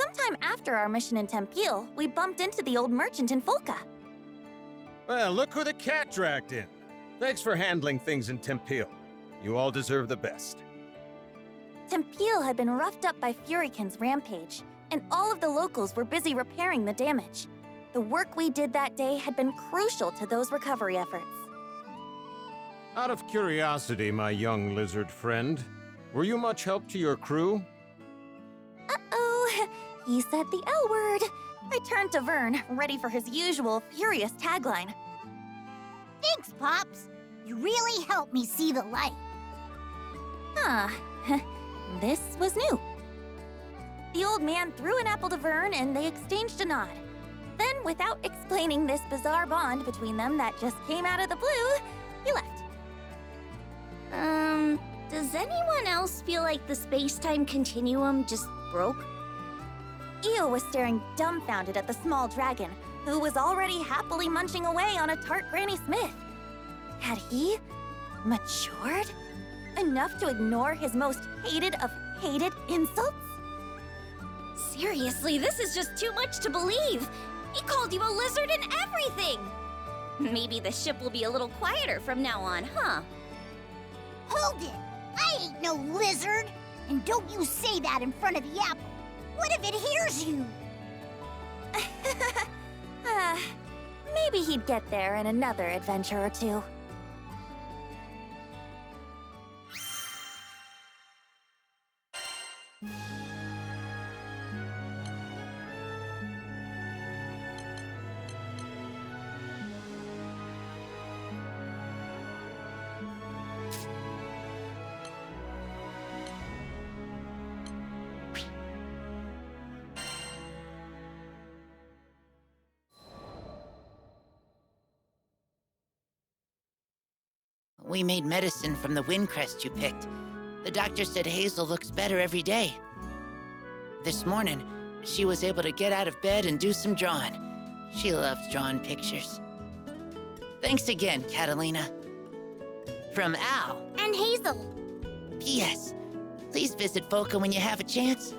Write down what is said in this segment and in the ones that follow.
Sometime after our mission in Tempeal, we bumped into the old merchant in Folca. Well, look who the cat dragged in. Thanks for handling things in Tempeal. You all deserve the best. Tempeal had been roughed up by Furikin's rampage, and all of the locals were busy repairing the damage. The work we did that day had been crucial to those recovery efforts. Out of curiosity, my young lizard friend, were you much help to your crew? Uh-oh, he said the L word. I turned to Vern, ready for his usual furious tagline. Thanks, Pops. You really helped me see the light. Huh. This was new. The old man threw an apple to Vern and they exchanged a nod. Then, without explaining this bizarre bond between them that just came out of the blue, he left. Does anyone else feel like the space-time continuum just broke? Io was staring dumbfounded at the small dragon, who was already happily munching away on a tart Granny Smith. Had he matured enough to ignore his most hated of hated insults? Seriously, this is just too much to believe. He called you a lizard and everything. Maybe the ship will be a little quieter from now on, huh? Hold it! I ain't no lizard! And don't you say that in front of the apple! What if it hears you? Maybe he'd get there in another adventure or two. We made medicine from the wind crest you picked. The doctor said Hazel looks better every day. This morning, she was able to get out of bed and do some drawing. She loves drawing pictures. Thanks again, Catalina. From Al. And Hazel. P.S. Please visit Folca when you have a chance.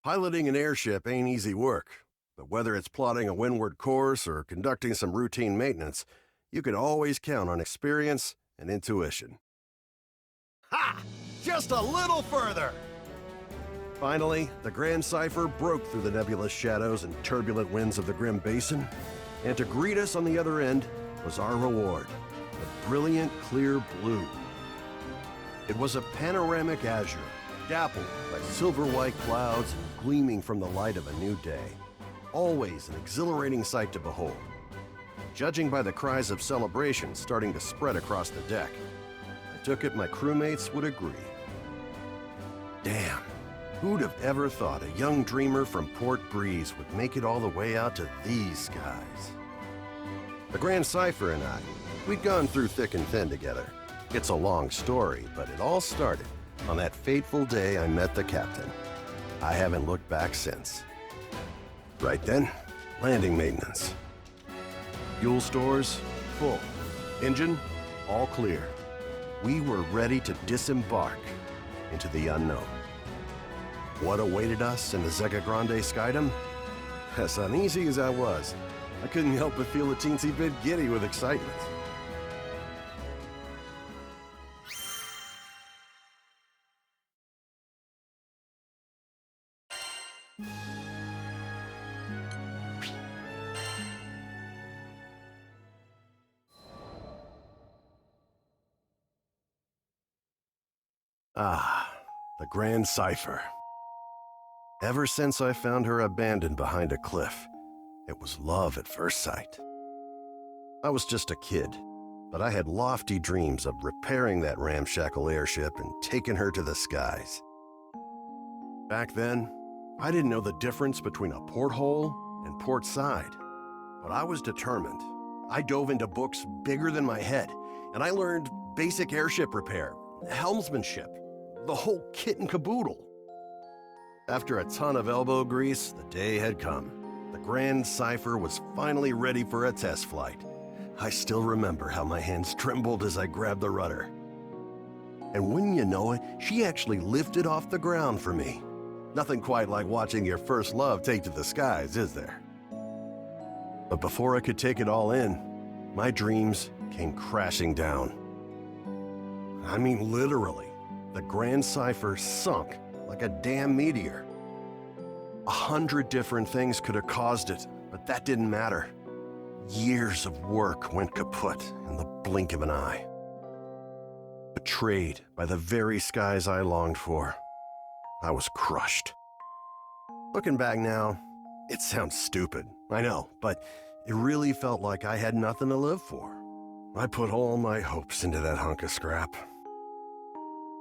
Piloting an airship ain't easy work, but whether it's plotting a windward course or conducting some routine maintenance, you can always count on experience and intuition. Ha! Just a little further! Finally, the Grand Cipher broke through the nebulous shadows and turbulent winds of the Grim Basin, and to greet us on the other end was our reward, the brilliant clear blue. It was a panoramic azure, dappled by silver-white clouds and gleaming from the light of a new day. Always an exhilarating sight to behold. Judging by the cries of celebration starting to spread across the deck, I took it my crewmates would agree. Damn, who'd have ever thought a young dreamer from Port Breeze would make it all the way out to these skies? The Grand Cipher and we'd gone through thick and thin together. It's a long story, but it all started on that fateful day I met the captain. I haven't looked back since. Right then, landing maintenance. Fuel stores, full. Engine, all clear. We were ready to disembark into the unknown. What awaited us in the Zega Grande Skydom? As uneasy as I was, I couldn't help but feel a teensy bit giddy with excitement. Ah, the Grand Cipher. Ever since I found her abandoned behind a cliff, it was love at first sight. I was just a kid, but I had lofty dreams of repairing that ramshackle airship and taking her to the skies. Back then, I didn't know the difference between a porthole and port side. But I was determined. I dove into books bigger than my head, and I learned basic airship repair, helmsmanship, the whole kit and caboodle. After a ton of elbow grease, the day had come. The Grand Cypher was finally ready for a test flight. I still remember how my hands trembled as I grabbed the rudder. And wouldn't you know it, she actually lifted off the ground for me. Nothing quite like watching your first love take to the skies, is there? But before I could take it all in, my dreams came crashing down. I mean, literally, the Grand Cypher sunk like a damn meteor. 100 different things could have caused it, but that didn't matter. Years of work went kaput in the blink of an eye. Betrayed by the very skies I longed for, I was crushed. Looking back now, it sounds stupid, I know, but it really felt like I had nothing to live for. I put all my hopes into that hunk of scrap.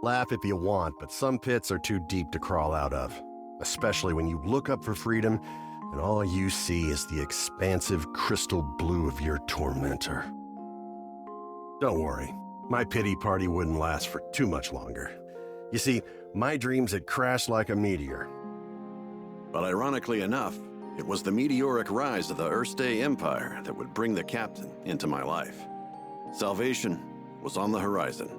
Laugh if you want, but some pits are too deep to crawl out of, especially when you look up for freedom and all you see is the expansive crystal blue of your tormentor. Don't worry, my pity party wouldn't last for too much longer. You see, my dreams had crashed like a meteor. But ironically enough, it was the meteoric rise of the Erste Empire that would bring the captain into my life. Salvation was on the horizon.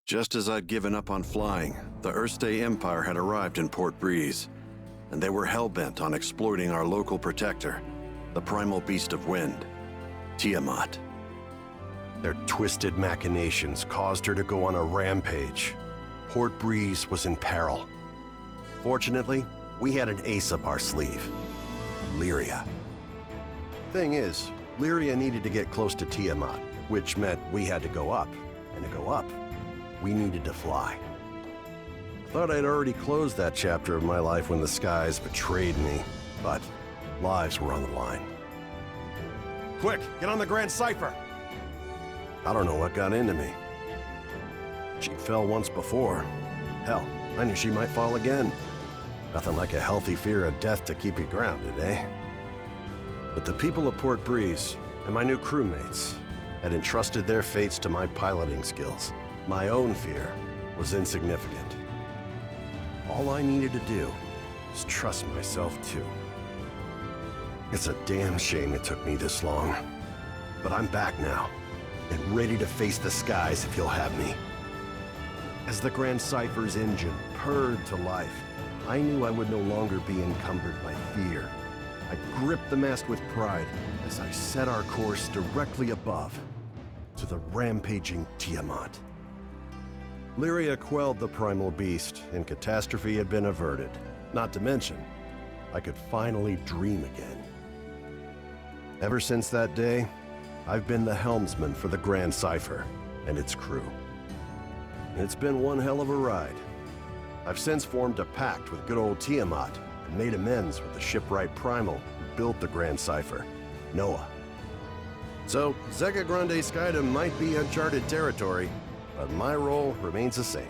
Just as I'd given up on flying, the Erste Empire had arrived in Port Breeze, and they were hell-bent on exploiting our local protector, the primal beast of wind, Tiamat. Their twisted machinations caused her to go on a rampage. Port Breeze was in peril. Fortunately, we had an ace up our sleeve, Lyria. Thing is, Lyria needed to get close to Tiamat, which meant we had to go up, and to go up, we needed to fly. Thought I'd already closed that chapter of my life when the skies betrayed me, but lives were on the line. Quick, get on the Grand Cypher! I don't know what got into me. She fell once before. Hell, I knew she might fall again. Nothing like a healthy fear of death to keep you grounded, eh? But the people of Port Breeze and my new crewmates had entrusted their fates to my piloting skills. My own fear was insignificant. All I needed to do was trust myself too. It's a damn shame it took me this long. But I'm back now, and ready to face the skies if you'll have me. As the Grand Cypher's engine purred to life, I knew I would no longer be encumbered by fear. I gripped the mast with pride as I set our course directly above to the rampaging Tiamat. Lyria quelled the primal beast, and catastrophe had been averted. Not to mention, I could finally dream again. Ever since that day, I've been the helmsman for the Grand Cypher and its crew. It's been one hell of a ride. I've since formed a pact with good old Tiamat and made amends with the shipwright primal who built the Grand Cypher, Noah. So, Zeka Grande Skydom might be uncharted territory, but my role remains the same.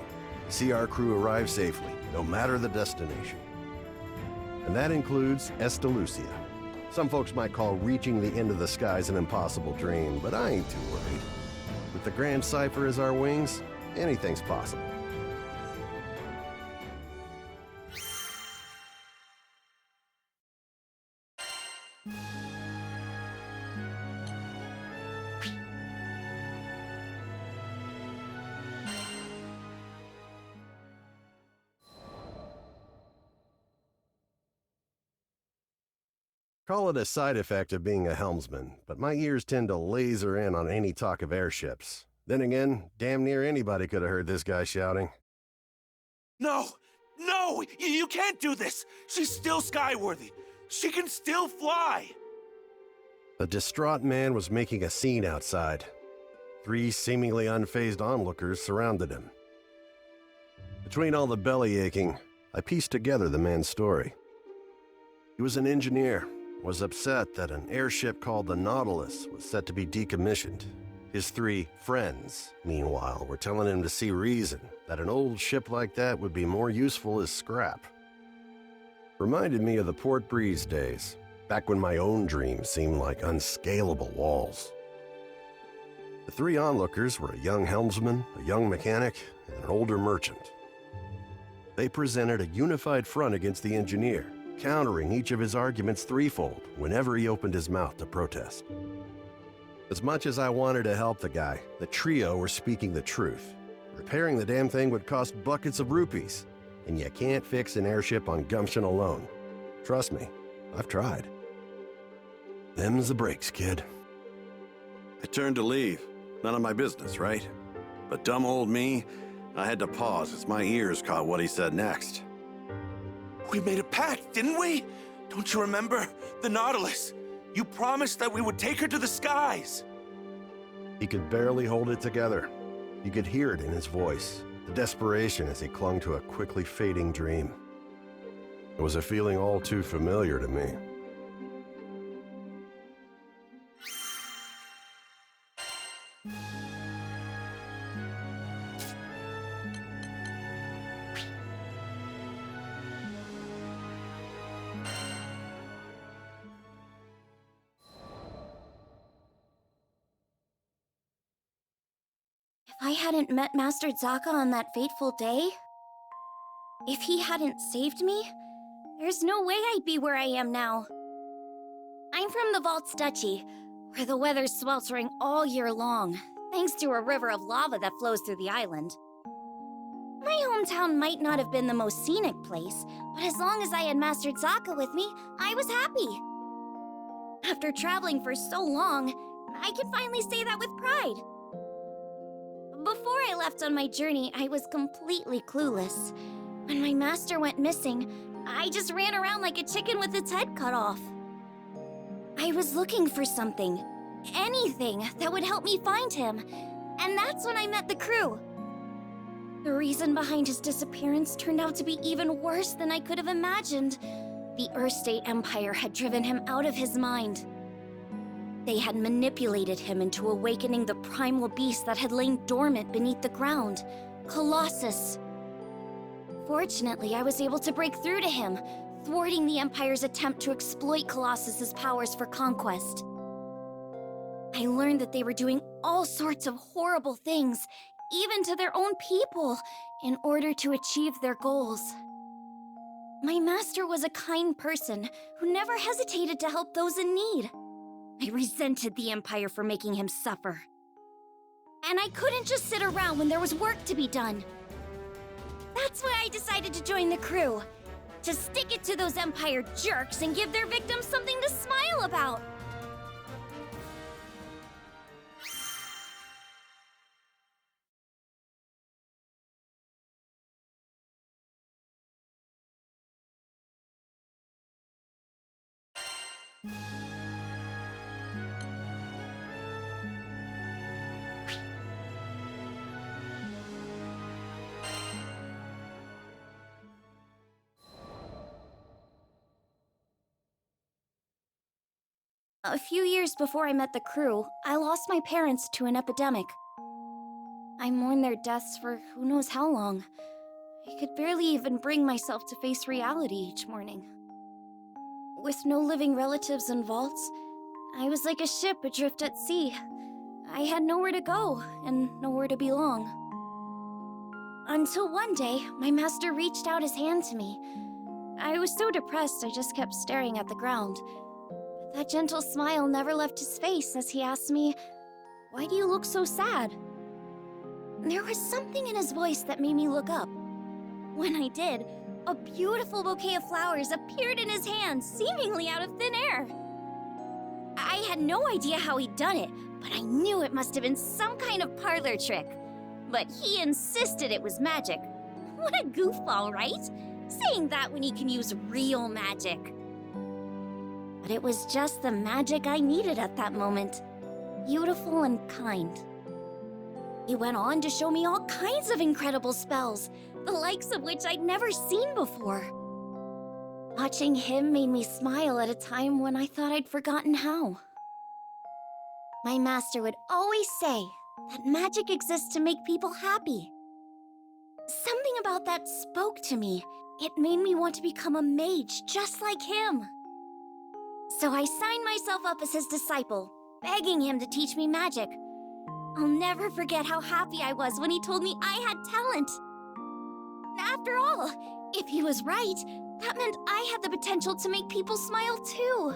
See our crew arrive safely, no matter the destination. And that includes Estalucia. Some folks might call reaching the end of the skies an impossible dream, but I ain't too worried. With the Grand Cypher as our wings, anything's possible. Call it a side effect of being a helmsman, but my ears tend to laser in on any talk of airships. Then again, damn near anybody could have heard this guy shouting. No! No! You can't do this! She's still skyworthy! She can still fly! The distraught man was making a scene outside. 3 seemingly unfazed onlookers surrounded him. Between all the belly aching, I pieced together the man's story. He was an engineer, was upset that an airship called the Nautilus was set to be decommissioned. His 3 friends, meanwhile, were telling him to see reason that an old ship like that would be more useful as scrap. Reminded me of the Port Breeze days, back when my own dreams seemed like unscalable walls. The 3 onlookers were a young helmsman, a young mechanic, and an older merchant. They presented a unified front against the engineer, countering each of his arguments threefold whenever he opened his mouth to protest. As much as I wanted to help the guy, the trio were speaking the truth. Repairing the damn thing would cost buckets of rupees, and you can't fix an airship on gumption alone. Trust me, I've tried. Them's the breaks, kid. I turned to leave. None of my business, right? But dumb old me, I had to pause as my ears caught what he said next. We made a pact, didn't we? Don't you remember? The Nautilus. You promised that we would take her to the skies. He could barely hold it together. You could hear it in his voice, the desperation as he clung to a quickly fading dream. It was a feeling all too familiar to me. If I hadn't met Master Zaka on that fateful day, if he hadn't saved me, there's no way I'd be where I am now. I'm from the Vaults Duchy, where the weather's sweltering all year long, thanks to a river of lava that flows through the island. My hometown might not have been the most scenic place, but as long as I had Master Zaka with me, I was happy. After traveling for so long, I can finally say that with pride. Before I left on my journey, I was completely clueless. When my master went missing, I just ran around like a chicken with its head cut off. I was looking for something, anything that would help me find him, and that's when I met the crew. The reason behind his disappearance turned out to be even worse than I could have imagined. The Earthstate Empire had driven him out of his mind. They had manipulated him into awakening the primal beast that had lain dormant beneath the ground, Colossus. Fortunately, I was able to break through to him, thwarting the Empire's attempt to exploit Colossus's powers for conquest. I learned that they were doing all sorts of horrible things, even to their own people, in order to achieve their goals. My master was a kind person who never hesitated to help those in need. I resented the Empire for making him suffer. And I couldn't just sit around when there was work to be done. That's why I decided to join the crew. To stick it to those Empire jerks and give their victims something to smile about. A few years before I met the crew, I lost my parents to an epidemic. I mourned their deaths for who knows how long. I could barely even bring myself to face reality each morning. With no living relatives in vaults, I was like a ship adrift at sea. I had nowhere to go and nowhere to belong. Until one day, my master reached out his hand to me. I was so depressed I just kept staring at the ground. That gentle smile never left his face as he asked me, "Why do you look so sad?" There was something in his voice that made me look up. When I did, a beautiful bouquet of flowers appeared in his hand, seemingly out of thin air. I had no idea how he'd done it, but I knew it must have been some kind of parlor trick. But he insisted it was magic. What a goofball, right? Saying that when he can use real magic. But it was just the magic I needed at that moment. Beautiful and kind. He went on to show me all kinds of incredible spells, the likes of which I'd never seen before. Watching him made me smile at a time when I thought I'd forgotten how. My master would always say that magic exists to make people happy. Something about that spoke to me. It made me want to become a mage just like him. So I signed myself up as his disciple, begging him to teach me magic. I'll never forget how happy I was when he told me I had talent. After all, if he was right, that meant I had the potential to make people smile too.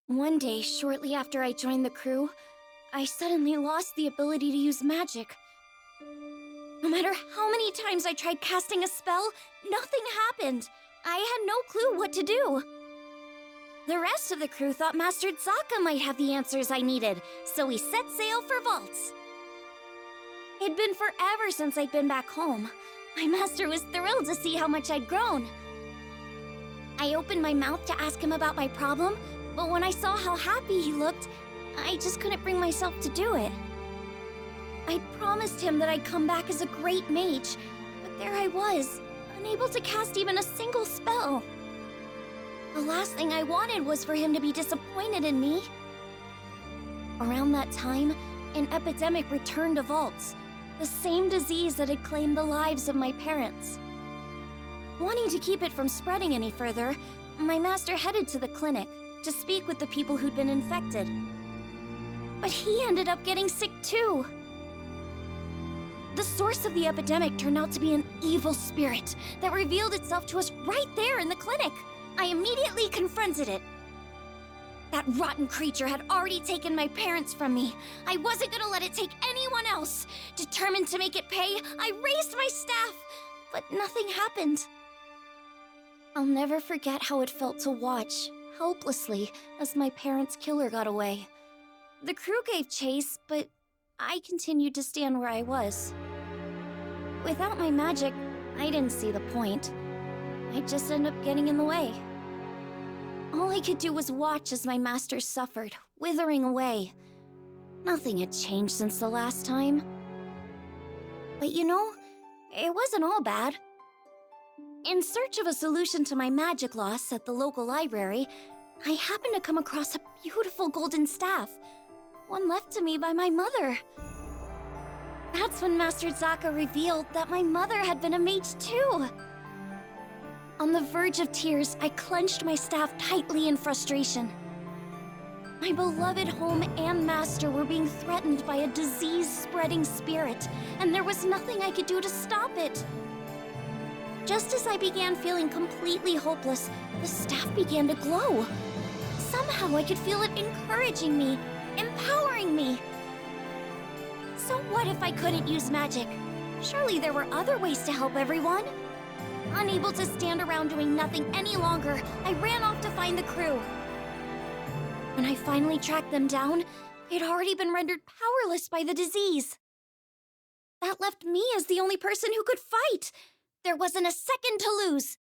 One day, shortly after I joined the crew, I suddenly lost the ability to use magic. No matter how many times I tried casting a spell, nothing happened. I had no clue what to do. The rest of the crew thought Master Zaka might have the answers I needed, so we set sail for Vaults. It'd been forever since I'd been back home. My master was thrilled to see how much I'd grown. I opened my mouth to ask him about my problem, but when I saw how happy he looked, I just couldn't bring myself to do it. I'd promised him that I'd come back as a great mage, but there I was, unable to cast even a single spell. The last thing I wanted was for him to be disappointed in me. Around that time, an epidemic returned to Vaults, the same disease that had claimed the lives of my parents. Wanting to keep it from spreading any further, my master headed to the clinic to speak with the people who'd been infected. But he ended up getting sick too. The source of the epidemic turned out to be an evil spirit that revealed itself to us right there in the clinic. I immediately confronted it. That rotten creature had already taken my parents from me. I wasn't gonna let it take anyone else. Determined to make it pay, I raised my staff, but nothing happened. I'll never forget how it felt to watch, helplessly, as my parents' killer got away. The crew gave chase, but I continued to stand where I was. Without my magic, I didn't see the point. I'd just end up getting in the way. All I could do was watch as my master suffered, withering away. Nothing had changed since the last time. But you know, it wasn't all bad. In search of a solution to my magic loss at the local library, I happened to come across a beautiful golden staff, one left to me by my mother. That's when Master Zaka revealed that my mother had been a mage too. On the verge of tears, I clenched my staff tightly in frustration. My beloved home and master were being threatened by a disease-spreading spirit, and there was nothing I could do to stop it. Just as I began feeling completely hopeless, the staff began to glow. Somehow I could feel it encouraging me, empowering me. So what if I couldn't use magic? Surely there were other ways to help everyone. Unable to stand around doing nothing any longer, I ran off to find the crew. When I finally tracked them down, they'd already been rendered powerless by the disease. That left me as the only person who could fight. There wasn't a second to lose.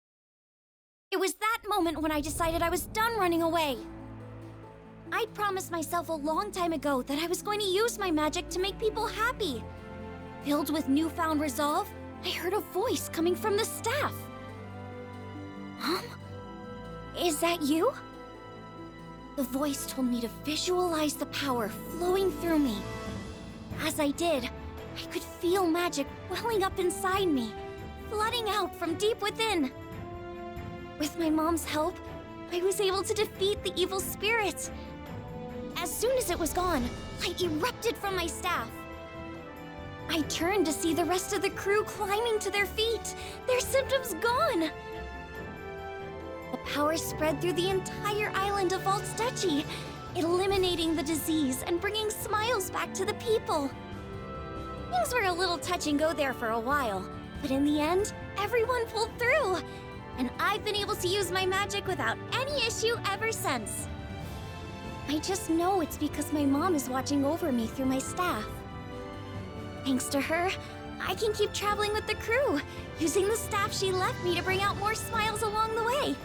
It was that moment when I decided I was done running away. I'd promised myself a long time ago that I was going to use my magic to make people happy. Filled with newfound resolve, I heard a voice coming from the staff. Mom? Is that you? The voice told me to visualize the power flowing through me. As I did, I could feel magic welling up inside me, flooding out from deep within. With my mom's help, I was able to defeat the evil spirit. As soon as it was gone, I erupted from my staff. I turned to see the rest of the crew climbing to their feet, their symptoms gone. The power spread through the entire island of Vaults Duchy, eliminating the disease and bringing smiles back to the people. Things were a little touch and go there for a while, but in the end, everyone pulled through, and I've been able to use my magic without any issue ever since. I just know it's because my mom is watching over me through my staff. Thanks to her, I can keep traveling with the crew, using the staff she left me to bring out more smiles along the way.